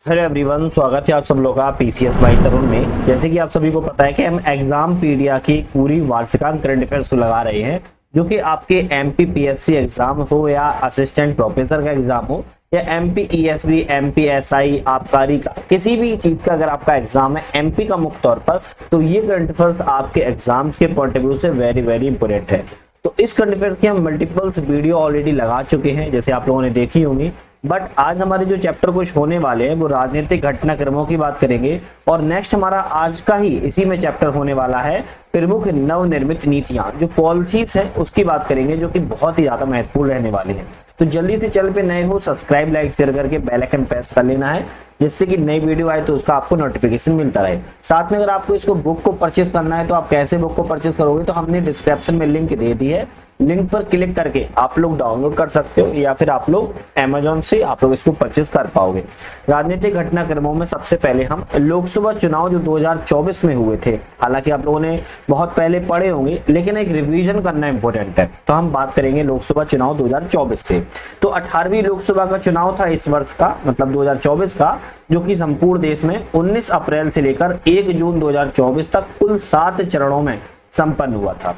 Hello everyone, स्वागत है आप सब लोग का पीसीएस बाई तरुण में। जैसे कि आप सभी को पता है कि हम एग्जाम पीडिया की पूरी वार्षिकांक करंट अफेयर्स को लगा रहे हैं, जो कि आपके एमपीपीएससी एग्जाम हो या असिस्टेंट प्रोफेसर का एग्जाम हो या एमपीईएसबी, एमपीएसआई, आबकारी का किसी भी चीज का अगर आपका एग्जाम है एमपी का मुख्य तौर पर, तो ये करंट अफेयर्स आपके एग्जाम्स के पॉइंट ऑफ व्यू से वेरी वेरी इंपोर्टेंट है। तो इस करंट अफेयर्स की हम मल्टीपल्स वीडियो ऑलरेडी लगा चुके हैं, जैसे आप लोगों ने देखी होंगी। बट आज हमारे जो चैप्टर कुछ होने वाले हैं वो राजनीतिक घटनाक्रमों की बात करेंगे, और नेक्स्ट हमारा आज का ही इसी में चैप्टर होने वाला है प्रमुख नवनिर्मित नीतियां, जो पॉलिसीज है उसकी बात करेंगे, जो कि बहुत ही ज्यादा महत्वपूर्ण रहने वाली है। तो जल्दी से चैनल पे नए हो सब्सक्राइब, लाइक, शेयर करके बेल आइकन प्रेस कर लेना है, जिससे कि नई वीडियो आए तो उसका आपको नोटिफिकेशन मिलता रहे। साथ में अगर आपको इसको बुक को परचेस करना है तो आप कैसे बुक को परचेस करोगे, तो हमने डिस्क्रिप्शन में लिंक दे दी है, लिंक पर क्लिक करके आप लोग डाउनलोड कर सकते हो, या फिर आप लोग अमेजोन से आप लोग इसको परचेस कर पाओगे। राजनीतिक घटनाक्रमों में सबसे पहले हम लोकसभा चुनाव जो 2024 में हुए थे, हालांकि आप लोगों ने बहुत पहले पढ़े होंगे, लेकिन एक रिवीजन करना इंपॉर्टेंट है, तो हम बात करेंगे लोकसभा चुनाव 2024 से। तो 18वीं लोकसभा का चुनाव था इस वर्ष का, मतलब 2024 का, जो कि संपूर्ण देश में 19 अप्रैल से लेकर 1 जून 2024 तक कुल 7 चरणों में संपन्न हुआ था।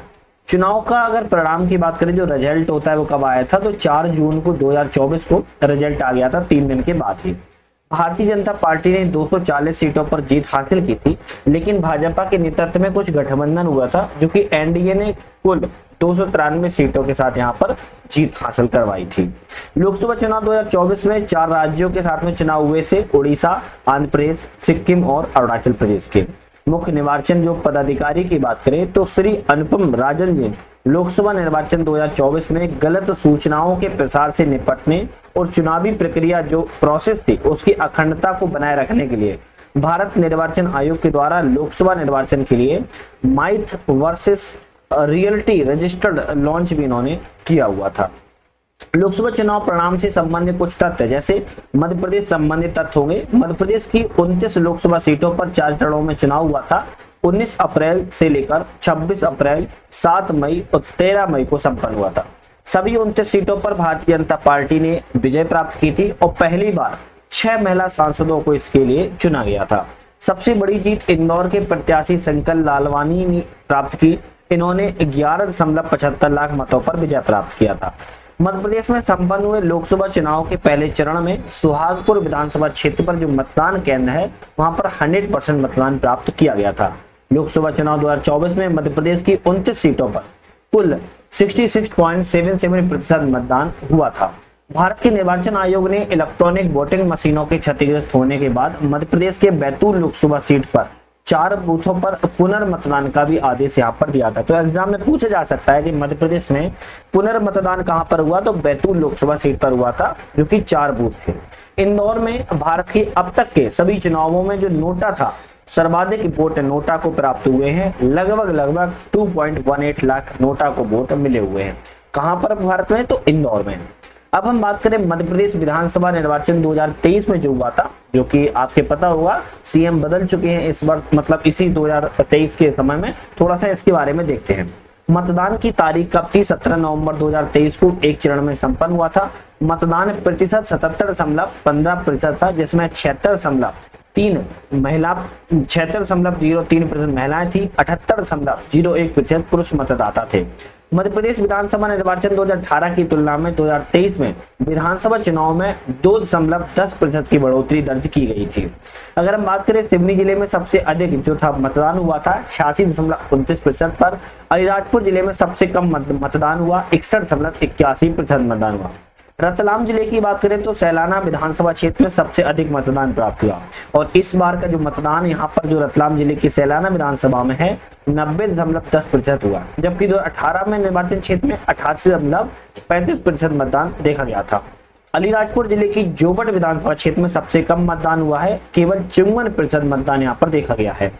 चुनाव का अगर परिणाम की बात करें, जो रिजल्ट होता है वो कब आया था, तो 4 जून को 2024 को रिजल्ट आ गया था, 3 दिन के बाद ही। भारतीय जनता पार्टी ने 240 सीटों पर जीत हासिल की थी, लेकिन भाजपा के नेतृत्व में कुछ गठबंधन हुआ था, जो कि एनडीए ने कुल 293 सीटों के साथ यहां पर जीत हासिल करवाई थी। लोकसभा चुनाव 2024 में 4 राज्यों के साथ में चुनाव हुए से उड़ीसा, आंध्र प्रदेश, सिक्किम और अरुणाचल प्रदेश के। मुख्य निर्वाचन जो पदाधिकारी की बात करें तो श्री अनुपम राजन जी लोकसभा निर्वाचन 2024 में गलत सूचनाओं के प्रसार से निपटने और चुनावी प्रक्रिया जो प्रोसेस थी उसकी अखंडता को बनाए रखने के लिए भारत निर्वाचन आयोग के द्वारा लोकसभा निर्वाचन के लिए माइथ वर्सेस रियलिटी रजिस्टर्ड लॉन्च भी इन्होंने किया हुआ था। लोकसभा चुनाव परिणाम से संबंधित कुछ तथ्य, जैसे मध्य प्रदेश संबंधित तथ्य होंगे। मध्य प्रदेश की 29 लोकसभा सीटों पर 4 चरणों में चुनाव हुआ था। 19 अप्रैल से लेकर 26 अप्रैल, 7 मई और 13 मई को संपन्न हुआ था। सभी 29 सीटों पर भारतीय जनता पार्टी ने विजय प्राप्त की थी और पहली बार 6 महिला सांसदों को इसके लिए चुना गया था। सबसे बड़ी जीत इंदौर के प्रत्याशी शंकर लालवानी ने प्राप्त की। इन्होंने 11.75 लाख मतों पर विजय प्राप्त किया था। मध्य प्रदेश में संपन्न हुए लोकसभा चुनाव के पहले चरण में सुहागपुर विधानसभा क्षेत्र पर जो मतदान केंद्र है वहां पर 100% मतदान प्राप्त किया गया था। लोकसभा चुनाव 2024 में मध्य प्रदेश की 29 सीटों पर कुल 66.77% मतदान हुआ था। भारत के निर्वाचन आयोग ने इलेक्ट्रॉनिक वोटिंग मशीनों के क्षतिग्रस्त होने के बाद मध्य प्रदेश के बैतूल लोकसभा सीट पर 4 बूथों पर पुनर्मतदान का भी आदेश यहाँ पर दिया था। तो एग्जाम में पूछा जा सकता है कि मध्य प्रदेश में पुनर्मतदान कहाँ पर हुआ, तो बैतूल लोकसभा सीट पर हुआ था, जो कि 4 बूथ थे। इंदौर में भारत के अब तक के सभी चुनावों में जो नोटा था, सर्वाधिक वोट नोटा को प्राप्त हुए हैं। लगभग 2.18 लाख नोटा को वोट मिले हुए हैं। कहां पर भारत में, तो इंदौर में। अब हम बात करें मध्य प्रदेश विधानसभा निर्वाचन 2023 में जो हुआ था, जो कि आपके पता होगा सीएम बदल चुके हैं इस बार, मतलब इसी 2023 के समय में। थोड़ा सा इसके बारे में देखते हैं। मतदान की तारीख कब थी, 17 नवंबर 2023 को एक चरण में संपन्न हुआ था। मतदान प्रतिशत 77.15% था, जिसमें 76.03% महिलाएं थी, 78.01% पुरुष मतदाता थे। मध्य प्रदेश विधानसभा निर्वाचन 2018 की तुलना में 2023 में विधानसभा चुनाव में 2.10% की बढ़ोतरी दर्ज की गई थी। अगर हम बात करें सिवनी जिले में सबसे अधिक जो था मतदान हुआ था 86.29% पर। अलीराजपुर जिले में सबसे कम मतदान हुआ, 61.81% मतदान हुआ। रतलाम जिले की बात करें तो सैलाना विधानसभा क्षेत्र में सबसे अधिक मतदान प्राप्त हुआ, और इस बार का जो मतदान यहाँ पर जो रतलाम जिले की सैलाना विधानसभा में है 90.10% हुआ, जबकि 2018 में निर्वाचन क्षेत्र में 88.35% मतदान देखा गया था। अलीराजपुर जिले की जोबट विधानसभा क्षेत्र में सबसे कम मतदान हुआ है, केवल 54% मतदान यहाँ पर देखा गया है।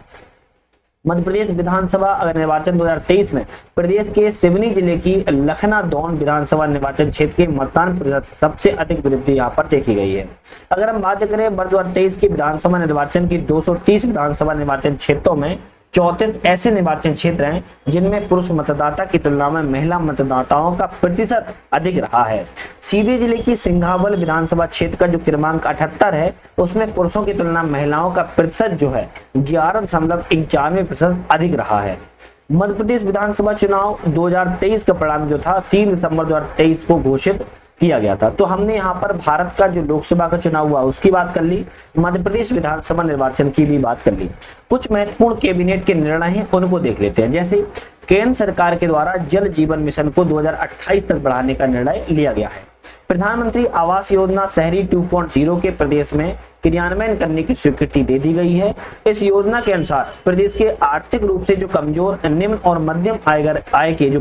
मध्य प्रदेश विधानसभा अगर निर्वाचन 2023 में प्रदेश के सिवनी जिले की लखना दौन विधानसभा निर्वाचन क्षेत्र के मतदान प्रतिशत सबसे अधिक वृद्धि यहाँ पर देखी गई है। अगर हम बात करें वर्ष 2023 की विधानसभा निर्वाचन की 230 विधानसभा निर्वाचन क्षेत्रों में 34 ऐसे निर्वाचन क्षेत्र हैं जिनमें पुरुष मतदाता की तुलना में महिला मतदाताओं का प्रतिशत अधिक रहा है। सीधी जिले की सिंघावल विधानसभा क्षेत्र का जो क्रमांक 78 है, उसमें पुरुषों की तुलना में महिलाओं का प्रतिशत जो है 11.91% अधिक रहा है। मध्य प्रदेश विधानसभा चुनाव 2023 का परिणाम जो था 3 दिसंबर 2023 को घोषित किया गया था। तो हमने यहाँ पर भारत का जो लोकसभा का चुनाव हुआ उसकी बात कर ली, मध्य प्रदेश विधानसभा निर्वाचन की भी बात कर ली। कुछ महत्वपूर्ण कैबिनेट के निर्णय हैं उनको देख लेते हैं। जैसे केंद्र सरकार के द्वारा जल जीवन मिशन को 2028 तक बढ़ाने का निर्णय लिया गया है। प्रधानमंत्री आवास योजना शहरी 2.0 के प्रदेश में क्रियान्वयन करने की स्वीकृति दे दी गई है। इस योजना के अनुसार प्रदेश के आर्थिक रूप से जो कमजोर, निम्न और मध्यम आय के जो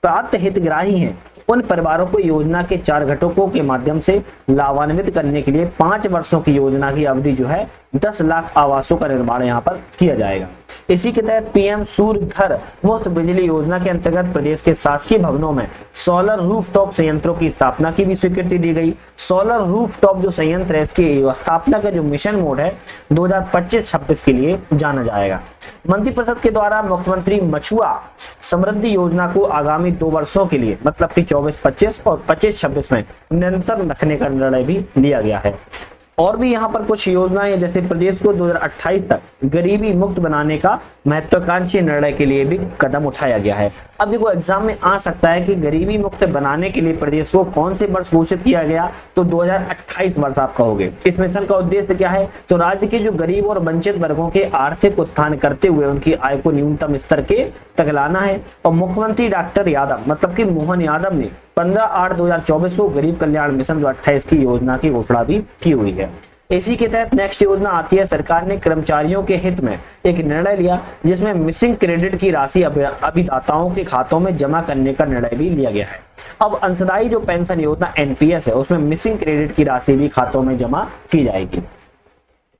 प्राप्त हितग्राही हैं, उन परिवारों को योजना के 4 घटकों के माध्यम से लाभान्वित करने के लिए 5 वर्षों की योजना की अवधि जो है 10 लाख आवासों का निर्माण यहाँ पर किया जाएगा। इसी के तहत पीएम सूर्य घर मुफ्त बिजली योजना के अंतर्गत प्रदेश के शासकीय भवनों में सोलर रूफटॉप संयंत्रों की स्थापना की भी स्वीकृति दी गई। सोलर रूफटॉप जो संयंत्र है, इसकी स्थापना का जो मिशन मोड है 2025-26 के लिए जाना जाएगा। मंत्रिपरिषद के द्वारा मुख्यमंत्री मछुआ समृद्धि योजना को आगामी 2 वर्षों के लिए मतलब कि 24-25 और 25-26 में निरंतर रखने का निर्णय भी लिया गया है। और भी यहाँ पर कुछ योजनाएं, जैसे प्रदेश को 2028 तक गरीबी मुक्त बनाने का महत्वाकांक्षी निर्णय के लिए भी कदम उठाया गया है। अब देखो एग्जाम में आ सकता है कि गरीबी मुक्त बनाने के लिए प्रदेश को कौन से वर्ष घोषित किया गया, तो 2028 वर्ष आप कहोगे। इस मिशन का उद्देश्य क्या है, तो राज्य के जो गरीब और वंचित वर्गों के आर्थिक उत्थान करते हुए उनकी आय को न्यूनतम स्तर के तक लाना है। और मुख्यमंत्री डॉक्टर यादव मतलब कि मोहन यादव ने 15/8/2024 को गरीब कल्याण मिशन 2028 की योजना की घोषणा भी की हुई है। इसी के तहत नेक्स्ट योजना आती है, सरकार ने कर्मचारियों के हित में एक निर्णय लिया जिसमें मिसिंग क्रेडिट की राशि अभिदाताओं के खातों में जमा करने का निर्णय भी लिया गया है। अब अंशदायी जो पेंशन योजना एनपीएस है, उसमें मिसिंग क्रेडिट की राशि भी खातों में जमा की जाएगी।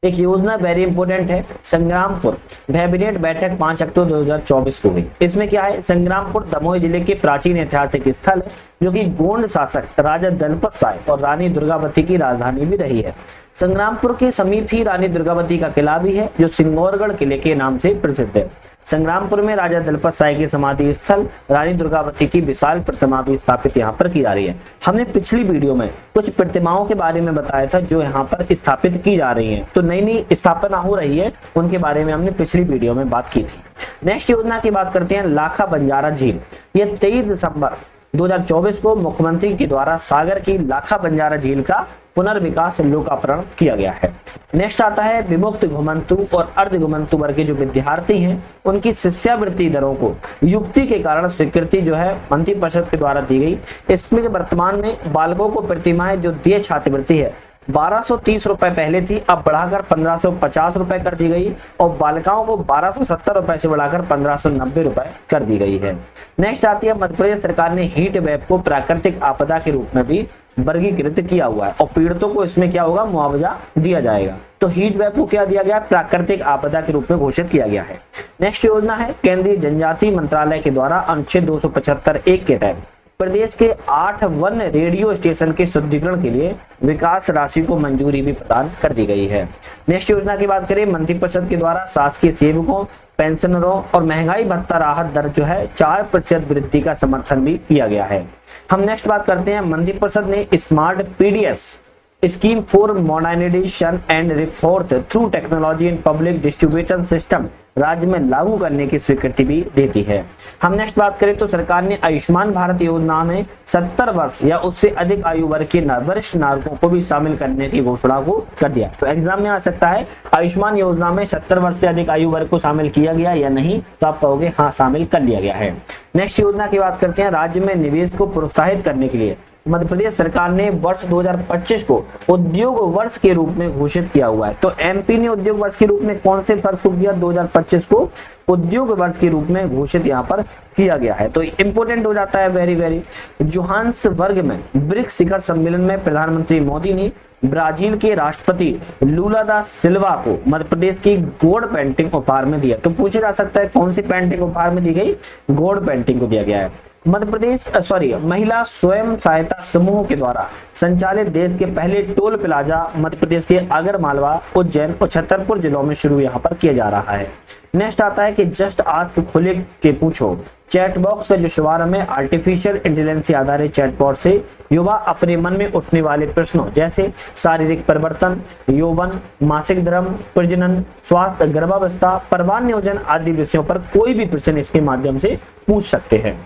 एक योजना वेरी इंपोर्टेंट है, संग्रामपुर कैबिनेट बैठक 5 अक्टूबर 2024 को हुई। इसमें क्या है, संग्रामपुर दमोह जिले के प्राचीन ऐतिहासिक स्थल है जो कि गोंड शासक राजा दलपत साय और रानी दुर्गावती की राजधानी भी रही है। संग्रामपुर के समीप ही रानी दुर्गावती का किला भी है जो सिंगौरगढ़ किले के नाम से प्रसिद्ध है। संग्रामपुर में राजा दलपत साय के समाधि स्थल, रानी दुर्गावती की विशाल प्रतिमा भी स्थापित यहाँ पर की जा रही है। हमने पिछली वीडियो में कुछ प्रतिमाओं के बारे में बताया था जो यहाँ पर स्थापित की जा रही हैं, तो नई नई स्थापना हो रही है, उनके बारे में हमने पिछली वीडियो में बात की थी। नेक्स्ट योजना की बात करते हैं, लाखा बंजारा झील। ये 23 दिसंबर 2024 को मुख्यमंत्री के द्वारा सागर की लाखा बंजारा झील का पुनर्विकास लोकार्पण किया गया है। नेक्स्ट आता है, विमुक्त घुमंतु और अर्ध घुमंतु वर्ग के जो विद्यार्थी हैं उनकी शिष्यवृत्ति दरों को युक्ति के कारण स्वीकृति जो है मंत्रिपरिषद के द्वारा दी गई। इसमें वर्तमान में बालकों को प्रतिमाह जो देय छात्रवृत्ति है 1230 रुपए पहले थी, अब बढ़ाकर 1550 रुपए कर दी गई और बालिकाओं को 1270 रुपए से बढ़ाकर 1590 रुपए कर दी गई है। नेक्स्ट आती है, मध्य प्रदेश सरकार ने हीट वेव को प्राकृतिक आपदा के रूप में भी वर्गीकृत किया हुआ है और पीड़ितों को इसमें क्या होगा, मुआवजा दिया जाएगा। तो हीट वेव को क्या दिया गया, प्राकृतिक आपदा के रूप में घोषित किया गया है। नेक्स्ट योजना है, केंद्रीय जनजातीय मंत्रालय के द्वारा अनुच्छेद 275(1) के तहत प्रदेश के 8 वन रेडियो स्टेशन के शुद्धिकरण के लिए विकास राशि को मंजूरी भी प्रदान कर दी गई है। नेक्स्ट योजना की बात करें, मंत्रिपरिषद के द्वारा शासकीय सेवकों, पेंशनरों और महंगाई भत्ता राहत दर जो है 4% वृद्धि का समर्थन भी किया गया है। हम नेक्स्ट बात करते हैं, मंत्रिपरिषद ने smart PDS scheme for modernisation and reform through technology in public distribution system राज्य में लागू करने की स्वीकृति भी देती है। हम नेक्स्ट बात करें तो सरकार ने आयुष्मान भारत योजना में 70 वर्ष या उससे अधिक आयु वर्ग के वरिष्ठ नागरिकों को भी शामिल करने की घोषणा को कर दिया। तो एग्जाम में आ सकता है, आयुष्मान योजना में 70 वर्ष से अधिक आयु वर्ग को शामिल किया गया या नहीं, तो आप कहोगे हाँ शामिल कर लिया गया है। नेक्स्ट योजना की बात करते हैं, राज्य में निवेश को प्रोत्साहित करने के लिए मध्य प्रदेश सरकार ने वर्ष 2025 को उद्योग वर्ष के रूप में घोषित किया हुआ है। तो एमपी ने उद्योग वर्ष के रूप में कौन से वर्ष को किया, 2025 को उद्योग वर्ष के रूप में घोषित यहाँ पर किया गया है। तो इंपोर्टेंट हो जाता है वेरी। जोहान्सबर्ग में ब्रिक्स शिखर सम्मेलन में प्रधानमंत्री मोदी ने ब्राजील के राष्ट्रपति लूला दा सिल्वा को मध्य प्रदेश की गोड पेंटिंग उपहार में दिया। तो पूछा जा सकता है कौन सी पेंटिंग उपहार में दी गई, गोड पेंटिंग को दिया गया है। महिला स्वयं सहायता समूह के द्वारा संचालित देश के पहले टोल प्लाजा मध्य प्रदेश के आगरमालवा, उज्जैन और छतरपुर जिलों में शुरू यहाँ पर किया जा रहा है। नेक्स्ट आता है कि जस्ट आस्क खुले के पूछो चैट बॉक्स का जो शुभारंभ है आर्टिफिशियल इंटेलिजेंस आधारित चैटबॉट से युवा अपने मन में उठने वाले प्रश्नों जैसे शारीरिक परिवर्तन, यौवन, मासिक धर्म, प्रजनन, स्वास्थ्य, गर्भावस्था, परिवार नियोजन आदि विषयों पर कोई भी प्रश्न इसके माध्यम से पूछ सकते हैं।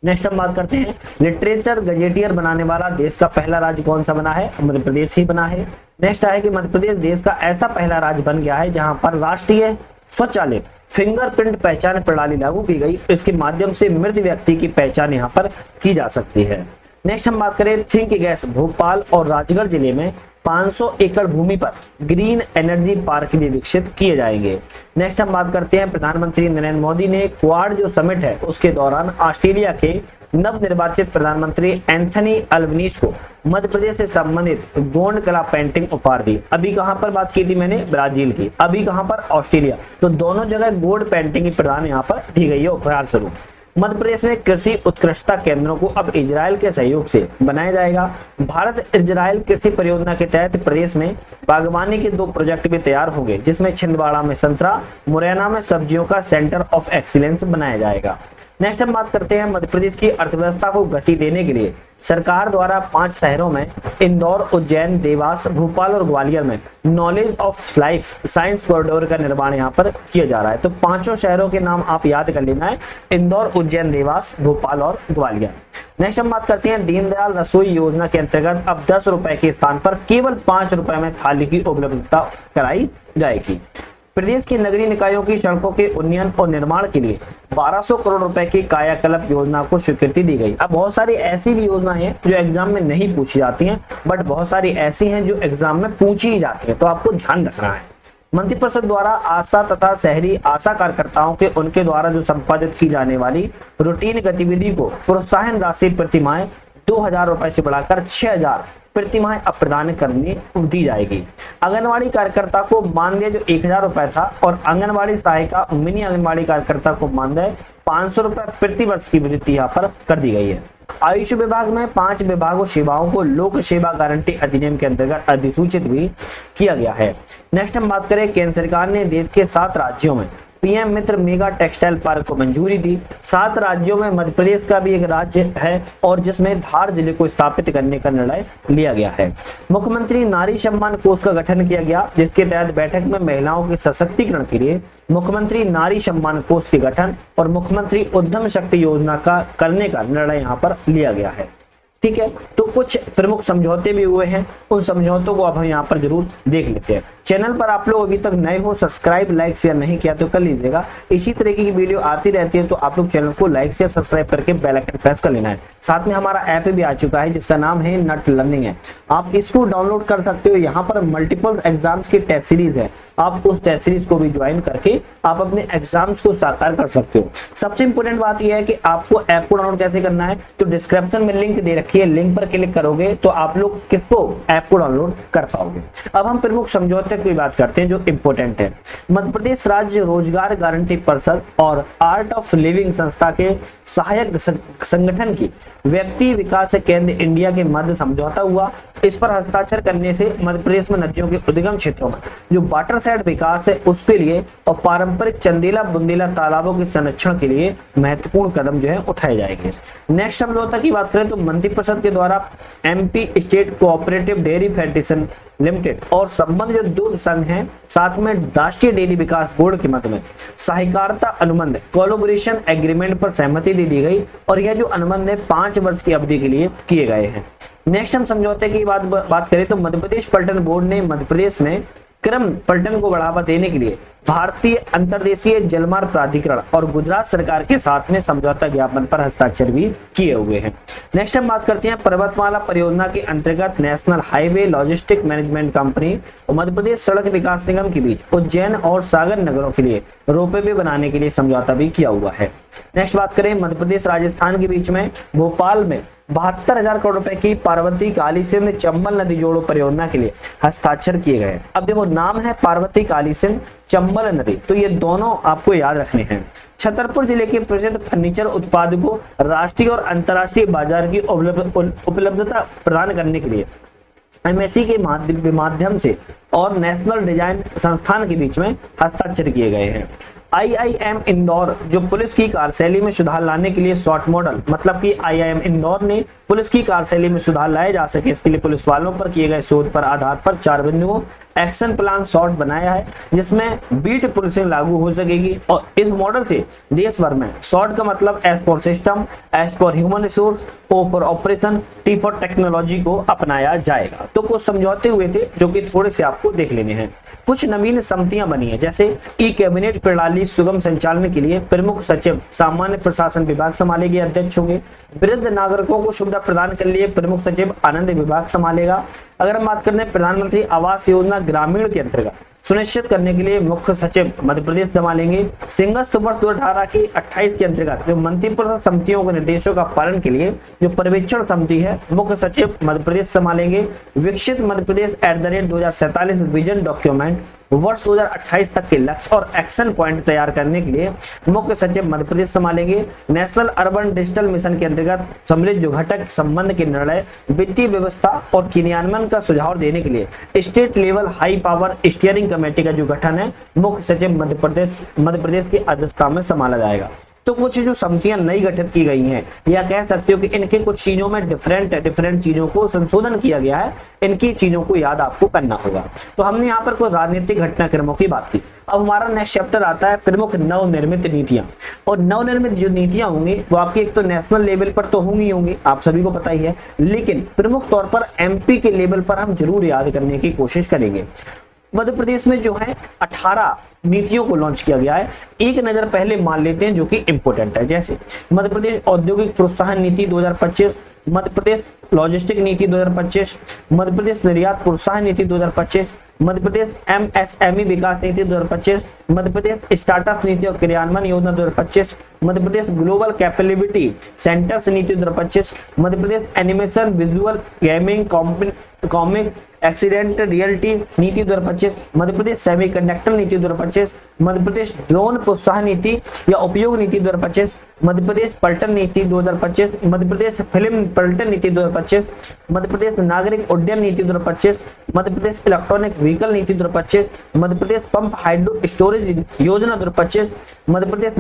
नेक्स्ट हम बात करते हैं लिटरेचर गजेटियर बनाने वाला देश का पहला राज्य कौन सा बना है? मध्य प्रदेश ही बना है। नेक्स्ट है कि मध्य प्रदेश देश का ऐसा पहला राज्य बन गया है जहां पर राष्ट्रीय स्वचालित फिंगरप्रिंट पहचान प्रणाली लागू की गई। इसके माध्यम से मृत व्यक्ति की पहचान यहां पर की जा सकती है। नेक्स्ट हम बात करें थिंक गैस भोपाल और राजगढ़ जिले में 500 एकड़ भूमि पर ग्रीन एनर्जी पार्क भी विकसित किए जाएंगे। नेक्स्ट हम बात करते हैं प्रधानमंत्री नरेंद्र मोदी ने क्वाड जो समिट है उसके दौरान ऑस्ट्रेलिया के नवनिर्वाचित प्रधानमंत्री एंथनी अल्बनीज़ को मध्य प्रदेश से संबंधित गोंड कला पेंटिंग उपहार दी। अभी कहां पर बात की थी मैंने? ब्राजील की। अभी कहां पर? ऑस्ट्रेलिया। तो दोनों जगह गोल्ड पेंटिंग की प्रदान यहां पर दी गई है उपहार स्वरूप। मध्य प्रदेश में कृषि उत्कृष्टता केंद्रों को अब इजराइल के सहयोग से बनाया जाएगा। भारत इजराइल कृषि परियोजना के तहत प्रदेश में बागवानी के 2 प्रोजेक्ट भी तैयार होंगे, जिसमें छिंदवाड़ा में संतरा, मुरैना में सब्जियों का सेंटर ऑफ एक्सीलेंस बनाया जाएगा। नेक्स्ट हम बात करते हैं मध्य प्रदेश की अर्थव्यवस्था को गति देने के लिए सरकार द्वारा 5 शहरों में इंदौर, उज्जैन, देवास, भोपाल और ग्वालियर में knowledge of life science corridor का निर्माण यहाँ पर किया जा रहा है। तो 5 शहरों के नाम आप याद कर लेना है, इंदौर, उज्जैन, देवास, भोपाल और ग्वालियर। नेक्स्ट हम बात करते हैं दीनदयाल रसोई योजना के अंतर्गत अब 10 रुपए के स्थान पर केवल 5 रुपए में थाली की उपलब्धता कराई जाएगी। प्रदेश के नगरीय निकायों की सड़कों के उन्नयन और निर्माण के लिए 1200 करोड़ रुपए की कायाकल्प योजना को स्वीकृति दी गई। अब बहुत सारी ऐसी भी योजनाएं हैं जो एग्जाम में नहीं पूछी जाती हैं, बट बहुत सारी ऐसी हैं जो एग्जाम में पूछी ही जाती हैं, तो आपको ध्यान रखना है। मंत्रिपरिषद द्वारा आशा तथा शहरी आशा कार्यकर्ताओं के उनके द्वारा जो संपादित की जाने वाली रूटीन गतिविधि को प्रोत्साहन राशि प्रति माह 2000 रुपए से बढ़ाकर 6000 प्रति माह अब प्रदान करनी दी जाएगी। आंगनवाड़ी कार्यकर्ता को मानदेय जो 1000 रुपए था और आंगनवाड़ी सहायिका मिनी आंगनवाड़ी कार्यकर्ता को मानदेय 500 रुपए प्रति वर्ष की वृद्धि यहाँ पर कर दी गई है। आयुष विभाग में 5 विभागों सेवाओं को लोक सेवा गारंटी अधिनियम के अंतर्गत अधिसूचित भी किया गया है। नेक्स्ट हम बात करें केंद्र सरकार ने देश के 7 राज्यों में पीएम मित्र मेगा टेक्सटाइल पार्क को मंजूरी दी। 7 राज्यों में मध्य प्रदेश का भी एक राज्य है और जिसमें धार जिले को स्थापित करने का निर्णय लिया गया है। मुख्यमंत्री नारी सम्मान कोष का गठन किया गया, जिसके तहत बैठक में महिलाओं के सशक्तिकरण के लिए मुख्यमंत्री नारी सम्मान कोष के गठन और मुख्यमंत्री उद्यम शक्ति योजना का करने का निर्णय यहाँ पर लिया गया है। ठीक है, तो कुछ प्रमुख समझौते भी हुए हैं, उन समझौतों को अब हम यहाँ पर जरूर देख लेते हैं। चैनल पर आप लोग अभी तक नए हो, सब्सक्राइब लाइक शेयर नहीं किया तो कर लीजिएगा। इसी तरीके की वीडियो आती रहती है, तो आप लोग चैनल को लाइक शेयर सब्सक्राइब करके बेल आइकन प्रेस कर लेना है। साथ में हमारा ऐप भी आ चुका है जिसका नाम है नट लर्निंग है, आप इसको डाउनलोड कर सकते हो। यहाँ पर मल्टीपल एग्जाम्स की टेस्ट सीरीज है, आप उस टेस्ट सीरीज को भी ज्वाइन करके आप अपने एग्जाम्स को साकार कर सकते हो। सबसे इंपॉर्टेंट बात यह है कि आपको ऐप को डाउनलोड कैसे करना है, तो डिस्क्रिप्शन में लिंक दे रखी है, लिंक पर क्लिक करोगे तो आप लोग किसको ऐप को डाउनलोड कर पाओगे। अब हम प्रमुख समझौते की बात करते हैं जो इंपॉर्टेंट है। मध्य प्रदेश राज्य रोजगार गारंटी परिषद और आर्ट ऑफ लिविंग संस्था के सहायक संगठन की व्यक्ति विकास केंद्र इंडिया के मध्य समझौता हुआ। इस पर हस्ताक्षर करने से मध्य प्रदेश में नदियों के उद्गम क्षेत्रों में जो वाटर साइड विकास है उसके लिए और पारंपरिक चंदेला बुंदेला तालाबों के संरक्षण के लिए महत्वपूर्ण कदम जो है उठाए जाएंगे। नेक्स्ट समझौता की बात करें तो मंत्रिपरिषद के द्वारा MP state cooperative dairy federation limited और संबंध जो दूध संघ है, साथ में राष्ट्रीय डेयरी विकास बोर्ड के मध्य में सहकारिता अनुबंध कोलैबोरेशन एग्रीमेंट पर सहमति दे दी गई और यह जो अनुबंध है 5 वर्ष की अवधि के लिए किए गए हैं। नेक्स्ट हम समझौते की बात करें तो मध्य प्रदेश पर्यटन बोर्ड ने मध्य प्रदेश में क्रम पर्यटन को बढ़ावा देने के लिए भारतीय अंतर्देशीय जलमार्ग प्राधिकरण और गुजरात सरकार के साथ में समझौता ज्ञापन पर हस्ताक्षर भी किए हुए हैं। नेक्स्ट हम बात करते हैं पर्वतमाला परियोजना के अंतर्गत national highway logistic management company और मध्य प्रदेश सड़क विकास निगम के बीच उज्जैन और सागर नगरों के लिए रोपवे बनाने के लिए समझौता भी किया हुआ है। नेक्स्ट बात करें मध्य प्रदेश राजस्थान के बीच में भोपाल में 72,000 करोड़ रुपए की पार्वती काली सिंध चंबल नदी जोड़ो परियोजना के लिए हस्ताक्षर किए गए हैं। अब देखो नाम है पार्वती काली सिंध चंबल नदी, तो ये दोनों आपको याद रखने हैं। छतरपुर जिले के प्रसिद्ध फर्नीचर उत्पादकों राष्ट्रीय और अंतर्राष्ट्रीय बाजार की उपलब्धता प्रदान करने के लिए एमएससी के माध्यम से और नेशनल डिजाइन संस्थान के बीच में हस्ताक्षर किए गए हैं। आईआईएम इंदौर जो पुलिस की कार्यशैली में सुधार लाने के लिए शॉर्ट मॉडल, मतलब कि आईआईएम इंदौर ने पुलिस की कार्यशैली में सुधार लाए जा सके इसके लिए पुलिस वालों पर किए गए शोध पर आधार पर 4 बिंदुओं एक्शन प्लान शॉर्ट बनाया है, जिसमें बीट पुलिसिंग लागू हो सकेगी। और इस मॉडल से देश भर में शॉर्ट का मतलब S for system, S for human resource, O for operation, T for technology को अपनाया जाएगा। तो कुछ समझौते हुए थे जो कि थोड़े से आपको देख लेने हैं। कुछ नवीन समितियां बनी है, जैसे ई कैबिनेट प्रणाली सुगम संचालन के लिए प्रमुख सचिव सामान्य प्रशासन विभाग संभालेंगे, अध्यक्ष होंगे। वृद्ध नागरिकों को सुविधा प्रदान के लिए प्रमुख सचिव आनंद विभाग संभालेगा। अगर हम बात करते हैं प्रधानमंत्री आवास योजना ग्रामीण के अंतर्गत सुनिश्चित करने के लिए मुख्य सचिव मध्य प्रदेश संभालेंगे। सिंगस्त वर्ष 2018 की 28 के अंतर्गत जो मंत्रिपरिषद समितियों के निर्देशों का पालन के लिए जो पर्यवेक्षण समिति है मुख्य सचिव मध्य प्रदेश संभालेंगे। विकसित मध्य प्रदेश @2047 विजन डॉक्यूमेंट वर्ष 2028 तक के लक्ष्य और एक्शन पॉइंट तैयार करने के लिए मुख्य सचिव मध्य प्रदेश संभालेंगे। नेशनल अर्बन डिजिटल मिशन के अंतर्गत सम्मिलित जो घटक संबंध के निर्णय वित्तीय व्यवस्था और क्रियान्वयन का सुझाव देने के लिए state level high power steering committee का जो गठन है मुख्य सचिव मध्य प्रदेश की अध्यक्षता में संभाला जाएगा। तो कुछ जो समितियां नई गठित की गई हैं, या कह सकते हो कि इनके कुछ चीजों में डिफरेंट चीजों को संशोधन किया गया है, इनकी चीजों को याद आपको करना होगा। तो हमने यहाँ पर कुछ राजनीतिक घटनाक्रमों की बात की। अब हमारा नेक्स्ट चैप्टर आता है प्रमुख नवनिर्मित नीतियां। और नवनिर्मित जो नीतियां होंगी वो आपकी एक तो नेशनल लेवल पर तो होंगी, आप सभी को पता ही है, लेकिन प्रमुख तौर पर एमपी के लेवल पर हम जरूर याद करने की कोशिश करेंगे। मध्य प्रदेश में जो है 18 नीतियों को लॉन्च किया गया है। एक नजर पहले मान लेते हैं जो कि इंपॉर्टेंट है, जैसे मध्य प्रदेश औद्योगिक प्रोत्साहन नीति 2025, मध्य प्रदेश लॉजिस्टिक नीति 2025, मध्य प्रदेश निर्यात प्रोत्साहन नीति 2025, मध्य प्रदेश एमएसएमई विकास नीति 2025, मध्य प्रदेश स्टार्टअप नीति और क्रियान्वयन योजना 2025, Madhya Pradesh global capability centres नीति 2025, Madhya Pradesh animation visual gaming comics extended reality नीति 2025, मध्य प्रदेश सेमीकंडक्टर नीति 2025, मध्य प्रदेश ड्रोन प्रोत्साहन नीति या उपयोग नीति 2025, मध्य प्रदेश पर्यटन नीति 2025, मध्य प्रदेश फिल्म पर्यटन नीति 2025, मध्य प्रदेश नागरिक उड्डयन नीति 2025, मध्य प्रदेश इलेक्ट्रॉनिक व्हीकल नीति 2025, मध्य प्रदेश पंप हाइड्रो स्टोरेज योजना 2025, मध्य प्रदेश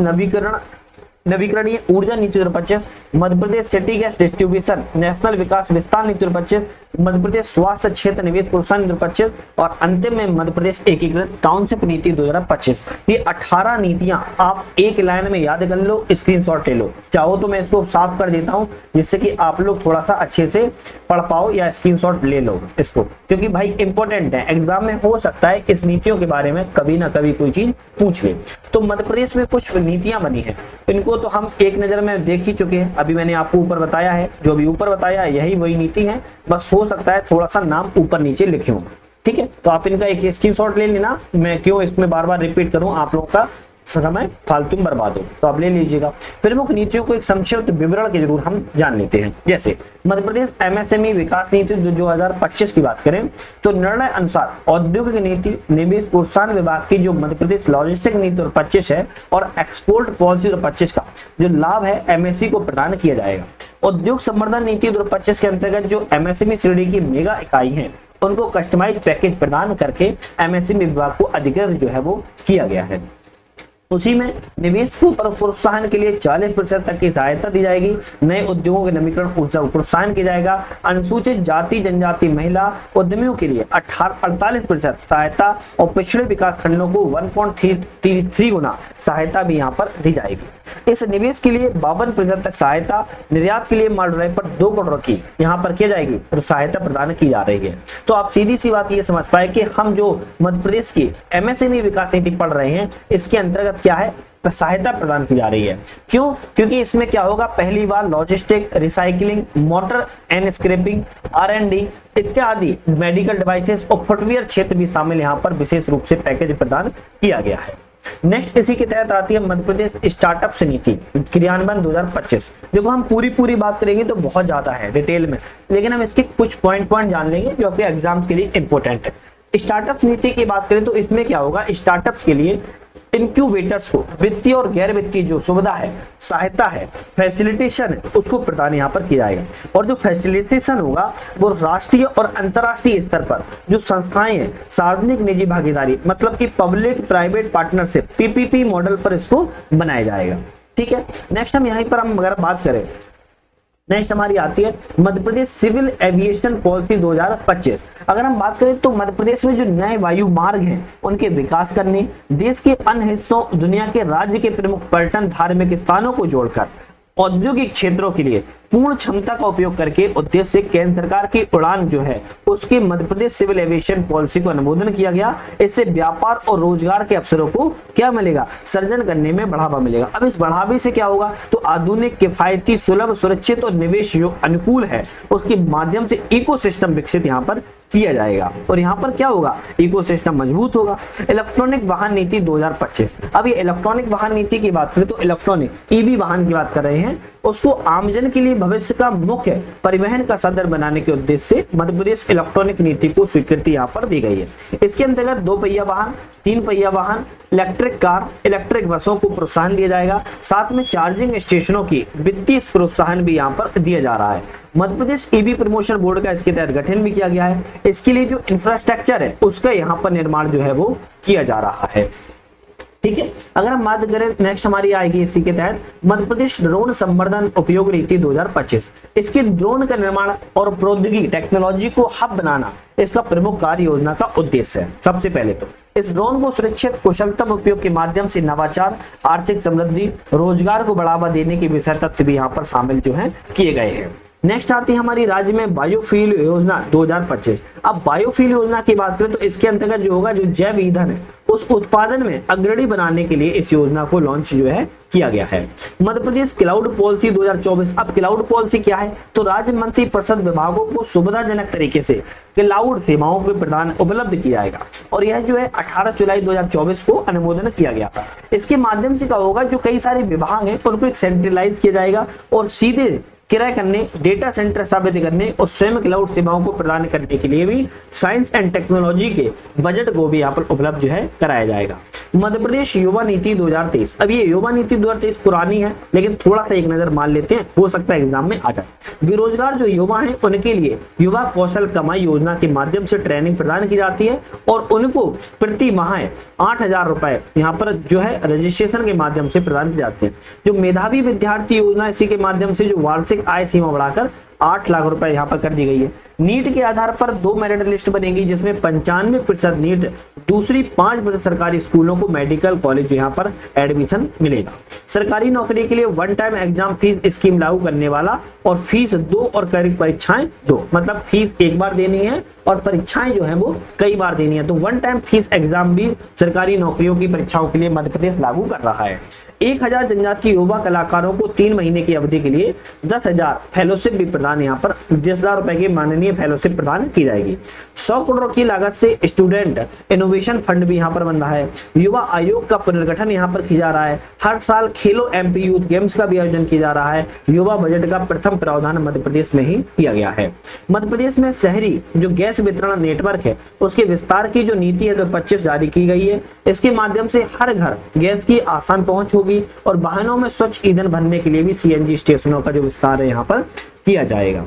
नवीकरणीय ऊर्जा नीति 2025, मध्य प्रदेश सिटी गैस डिस्ट्रीब्यूशन नेशनल विकास विस्तार नीति 2025, मध्य प्रदेश स्वास्थ्य क्षेत्र निवेश प्रोत्साहन 2025 और अंतिम में मध्य प्रदेश एकीकृत टाउनशिप नीति 2025। ये 18 नीतियां आप एक लाइन में याद कर लो, स्क्रीनशॉट ले लो। चाहो तो मैं इसको साफ कर देता हूं जिससे कि आप लोग थोड़ा सा अच्छे से पढ़ पाओ या स्क्रीनशॉट ले लो इसको, क्योंकि भाई इंपॉर्टेंट है। एग्जाम में हो सकता है इस नीतियों के बारे में कभी ना कभी कोई चीज पूछ ले। तो मध्य प्रदेश में कुछ नीतियां बनी है, इनको तो हम एक नजर में देख ही चुके हैं। अभी मैंने आपको ऊपर बताया है, जो भी ऊपर बताया यही वही नीति है, बस हो सकता है थोड़ा सा नाम ऊपर नीचे लिखे हों। ठीक है, तो आप इनका एक स्क्रीनशॉट ले लेना। मैं क्यों इसमें बार बार रिपीट करूं, आप लोगों का समय फालतू में बर्बाद हो, तो आप ले लीजिएगा। प्रमुख नीतियों को एक संक्षिप्त विवरण के जरूर हम जान लेते हैं। जैसे मध्य प्रदेश एमएसएमई विकास नीति 2025 की बात करें तो निर्णय अनुसार औद्योगिक नीति निवेश प्रोत्साहन विभाग की जो मध्य प्रदेश लॉजिस्टिक नीति 2025 है और एक्सपोर्ट पॉलिसी 2025 का जो लाभ है एमएससी को प्रदान किया जाएगा। उद्योग संवर्धन नीति 2025 के अंतर्गत जो एमएसएमई श्रेणी की मेगा इकाई है उनको कस्टमाइज पैकेज प्रदान करके एमएसएमई विभाग को अधिकृत जो है वो किया गया है। उसी में निवेश को प्रोत्साहन के लिए 40% तक की सहायता दी जाएगी। नए उद्योगों के नवीकरण ऊर्जा को प्रोत्साहन किया जाएगा। अनुसूचित जाति जनजाति महिला उद्यमियों के लिए 48% सहायता और पिछड़े विकास खंडों को 1.33 गुना सहायता भी यहाँ पर दी जाएगी। इस निवेश के लिए 52% तक सहायता, निर्यात के लिए माल ड्राइव पर 2 करोड़ की यहाँ पर किया जाएगी और सहायता प्रदान की जा रही है। तो आप सीधी सी बात ये समझ पाए कि हम जो मध्य प्रदेश की एमएसएमई विकास नीति पढ़ रहे हैं इसके अंतर्गत क्या है, सहायता प्रदान की जा रही है। क्यों? क्योंकि इसमें क्या होगा, पहली बार logistic, recycling, motor and scrapping, R&D इत्यादि मेडिकल डिवाइसेस और फुटवियर क्षेत्र भी शामिल यहाँ पर विशेष रूप से पैकेज प्रदान किया गया है। नेक्स्ट इसी के तहत आती है मध्य प्रदेश स्टार्टअप नीति क्रियान्वयन 2025। देखो हम पूरी बात करेंगे तो बहुत ज्यादा है डिटेल में, लेकिन हम इसके कुछ पॉइंट जान लेंगे जो आपके एग्जाम्स के लिए इंपॉर्टेंट है। स्टार्टअप नीति की बात करें तो इसमें क्या होगा, स्टार्टअप्स के लिए इंक्यूबेटर्स को वित्तीय और गैर वित्तीय जो सुविधा है, सहायता है, फैसिलिटेशन है, उसको प्रदान यहाँ पर किया जाएगा। और जो फैसिलिटेशन होगा वो राष्ट्रीय और अंतर्राष्ट्रीय स्तर पर जो संस्थाएं हैं, सार्वजनिक निजी भागीदारी मतलब कि public private partnership PPP model पर इसको बनाया जाएगा। ठीक है, नेक्स्ट हम यहीं पर हम अगर बात करें, नेक्स्ट हमारी आती है Madhya Pradesh civil aviation policy 2025। अगर हम बात करें तो मध्य प्रदेश में जो नए वायु मार्ग हैं उनके विकास करने, देश के अन्य हिस्सों, दुनिया के राज्य के प्रमुख पर्यटन धार्मिक स्थानों को जोड़कर औद्योगिक क्षेत्रों के लिए पूर्ण क्षमता का उपयोग करके उद्देश्य से केंद्र सरकार की उड़ान जो है उसके Madhya Pradesh civil aviation policy को अनुमोदन किया गया। इससे व्यापार और रोजगार के अवसरों को क्या मिलेगा, सर्जन करने में बढ़ावा मिलेगा। अब इस बढ़ावे से क्या होगा, तो आधुनिक, किफायती, सुलभ, सुरक्षित और निवेश योग्य अनुकूल है उसके माध्यम से इकोसिस्टम विकसित यहाँ पर किया जाएगा। और यहाँ पर क्या होगा, इकोसिस्टम मजबूत होगा। इलेक्ट्रॉनिक वाहन नीति 2025। अब ये इलेक्ट्रॉनिक वाहन नीति की बात करें तो इलेक्ट्रॉनिक ईवी वाहन की बात कर रहे हैं, उसको आमजन के लिए भविष्य का मुख्य परिवहन का साधन बनाने के उद्देश्य से मध्य प्रदेश इलेक्ट्रॉनिक नीति को स्वीकृति यहाँ पर दी गई है। इसके अंतर्गत 2 पहिया वाहन, 3 पहिया वाहन, इलेक्ट्रिक कार, इलेक्ट्रिक बसों को प्रोत्साहन दिया जाएगा। साथ में चार्जिंग स्टेशनों की वित्तीय प्रोत्साहन भी यहाँ पर दिया जा रहा है। Madhya Pradesh EV promotion board का इसके तहत गठन भी किया गया है। इसके लिए जो इंफ्रास्ट्रक्चर है उसका यहाँ पर निर्माण जो है वो किया जा रहा है। ठीक है, अगर हम बात करें नेक्स्ट हमारी आएगी इसी के तहत मध्य प्रदेश ड्रोन संवर्धन उपयोग नीति 2025। इसके ड्रोन का निर्माण और प्रौद्योगिकी टेक्नोलॉजी को हब बनाना इसका प्रमुख कार्य योजना का उद्देश्य है। सबसे पहले तो इस ड्रोन को सुरक्षित कुशलतम उपयोग के माध्यम से नवाचार, आर्थिक समृद्धि, रोजगार को बढ़ावा देने के विषय तत्व भी यहाँ पर शामिल जो है किए गए हैं। नेक्स्ट आती है हमारी राज्य में बायोफ्यूल योजना 2025। अब बायोफ्यूल योजना की बात करें तो इसके अंतर्गत जो होगा, जो जैव ईंधन है उस उत्पादन में अग्रणी बनाने के लिए इस योजना को लॉन्च जो है किया गया है। Madhya Pradesh cloud policy 2024। अब क्लाउड पॉलिसी क्या है, तो राज्य मंत्री परिषद विभागों को सुविधाजनक तरीके से क्लाउड सेवाओं के प्रदान उपलब्ध किया जाएगा और यह जो है 18 जुलाई 2024 को अनुमोदन किया गया था। इसके माध्यम से क्या होगा, जो कई सारे विभाग हैं उनको एक सेंट्रलाइज किया जाएगा और सीधे किराए करने, डेटा सेंटर स्थापित करने और स्वयं क्लाउड सेवाओं को प्रदान करने के लिए भी साइंस एंड टेक्नोलॉजी के बजट को भी यहाँ पर उपलब्ध जो है कराया जाएगा। मध्य प्रदेश युवा नीति 2023। अब ये युवा नीति 2023 पुरानी है लेकिन थोड़ा सा एक नजर मान लेते हैं, हो सकता है एग्जाम में आ जाए। बेरोजगार जो युवा हैं उनके लिए युवा कौशल कमाई योजना के माध्यम से ट्रेनिंग प्रदान की जाती है और उनको प्रति माह 8,000 रुपए यहाँ पर जो है रजिस्ट्रेशन के माध्यम से प्रदान किए जाते हैं। जो मेधावी विद्यार्थी योजना, इसी के माध्यम से जो वार्षिक आय सीमा बढ़ाकर 8 लाख रुपए यहाँ पर कर दी गई है। नीट के आधार पर 2 मेरिट लिस्ट बनेगी जिसमें 95% नीट, दूसरी 5% सरकारी स्कूलों को मेडिकल कॉलेज यहाँ पर एडमिशन मिलेगा। सरकारी नौकरी के लिए 1 टाइम एग्जाम फीस स्कीम लागू करने वाला और फीस 2 और परीक्षाएं 2, मतलब फीस एक बार देनी है और परीक्षाएं जो है वो कई बार देनी है। तो 1 टाइम फीस एग्जाम भी सरकारी नौकरियों की परीक्षाओं के लिए मध्य प्रदेश लागू कर रहा है। 1000 जनजातीय युवा कलाकारों को 3 महीने की अवधि के लिए 10,000 फेलोशिप भी प्रदान यहाँ पर 10,000 रुपए की माननीय फेलोशिप प्रदान की जाएगी। 100 करोड़ की लागत से स्टूडेंट इनोवेशन फंड भी यहाँ पर बन रहा है। युवा आयोग का पुनर्गठन यहाँ पर किया जा रहा है। हर साल खेलो एमपी यूथ गेम्स का भी आयोजन किया जा रहा है। युवा बजट का प्रथम प्रावधान मध्य प्रदेश में ही किया गया है। मध्य प्रदेश में शहरी जो गैस वितरण नेटवर्क है उसके विस्तार की जो नीति है 2025 जारी की गई है। इसके माध्यम से हर घर गैस की आसान पहुंच होगी और वाहनों में स्वच्छ ईंधन भरने के लिए भी सीएनजी स्टेशनों का जो विस्तार है यहाँ पर किया जाएगा।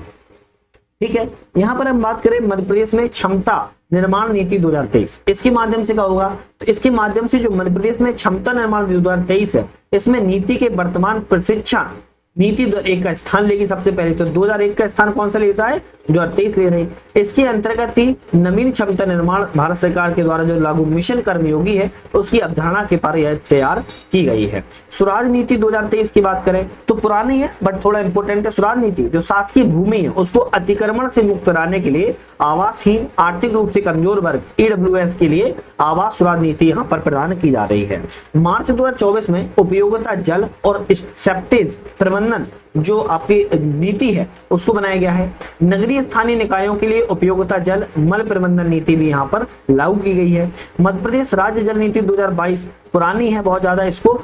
ठीक है, यहाँ पर हम बात करें मध्य प्रदेश में क्षमता निर्माण नीति 2023। इसके माध्यम से क्या होगा, तो इसके माध्यम से जो मध्य प्रदेश में क्षमता निर्माण 2023 है इसमें नीति के वर्तमान प्रशिक्षण नीति 2001 का स्थान लेगी। सबसे पहले तो 2001 का स्थान कौन सा लेता है, 2023 ले रही। इसके अंतर्गत ही नवीन क्षमता निर्माण भारत सरकार के द्वारा जो लागू मिशन कर्मयोगी है उसकी अवधारणा के पर यह तैयार की गई है। स्वराज नीति 2023 की बात करें तो पुरानी है बट थोड़ा इंपोर्टेंट है। स्वराज नीति जो शासकीय भूमि है उसको अतिक्रमण से मुक्त कराने के लिए आवासहीन, आर्थिक रूप से कमजोर वर्ग ईडब्ल्यूएस के लिए आवास स्वराज नीति यहाँ पर प्रदान की जा रही है। मार्च 2024 में उपयोगिता जल और सेप्टेज प्रबंधन जो आपकी नीति है उसको बनाया गया है। नगरीय स्थानीय निकायों के लिए उपयोगिता जल मल प्रबंधन नीति भी यहाँ पर लागू की गई है। मध्य प्रदेश राज्य जल नीति 2022 पुरानी है बहुत ज्यादा, इसको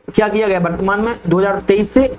क्या किया गया वर्तमान में 2023 से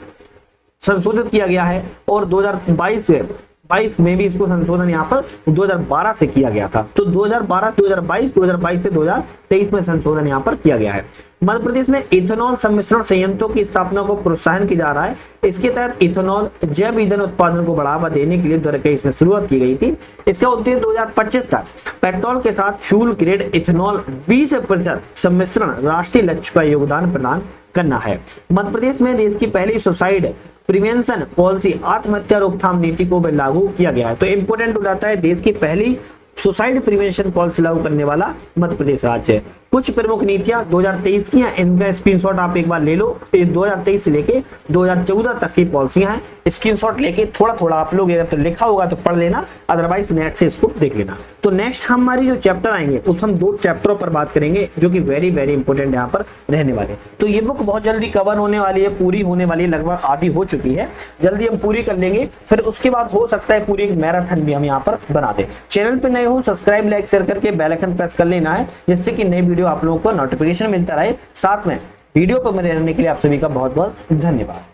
संशोधित किया गया है और 2022 में भी इसको संशोधन यहाँ पर 2012 से किया गया था। तो 2012 2022 2022 से 2023 में संशोधन यहाँ पर किया गया है। मध्य प्रदेश में इथेनॉल सम्मिश्रण संयंत्रों की स्थापना को प्रोत्साहन किया जा रहा है। इसके तहत इथेनॉल जैव ईंधन उत्पादन को बढ़ावा देने के लिए 2021 में शुरुआत की गई थी। इसका उद्देश्य 2025 तक पेट्रोल के साथ फ्यूल ग्रेड इथेनॉल 20% सम्मिश्रण राष्ट्रीय लक्ष्य का योगदान प्रदान करना है। मध्य प्रदेश में देश की पहली सुसाइड प्रिवेंशन पॉलिसी आत्महत्या रोकथाम नीति को भी लागू किया गया है। तो इंपोर्टेंट हो जाता है, देश की पहली सुसाइड प्रिवेंशन पॉलिसी लागू करने वाला मध्य प्रदेश राज्य है। कुछ प्रमुख नीतियां 2023 की हैं, इनका स्क्रीनशॉट आप एक बार ले लो। ये 2023 से लेके 2014 तक की पॉलिसियां हैं। स्क्रीनशॉट लेके थोड़ा थोड़ा आप लोग अगर तो लिखा होगा तो पढ़ लेना, अदरवाइज नेट से इसको देख लेना। तो नेक्स्ट हमारी जो चैप्टर आएंगे उस हम 2 चैप्टरों पर बात करेंगे जो कि वेरी वेरी इंपॉर्टेंट यहाँ पर रहने वाले। तो ये बुक बहुत जल्दी कवर होने वाली है, पूरी होने वाली है, लगभग आधी हो चुकी है, जल्दी हम पूरी कर लेंगे। फिर उसके बाद हो सकता है पूरी एक मैराथन भी हम यहाँ पर बना दें। चैनल पे नए हो सब्सक्राइब लाइक शेयर करके बेल आइकन प्रेस कर लेना है, जिससे कि नई वीडियो आप लोगों को नोटिफिकेशन मिलता रहे। साथ में वीडियो पर बने रहने के लिए आप सभी का बहुत बहुत धन्यवाद।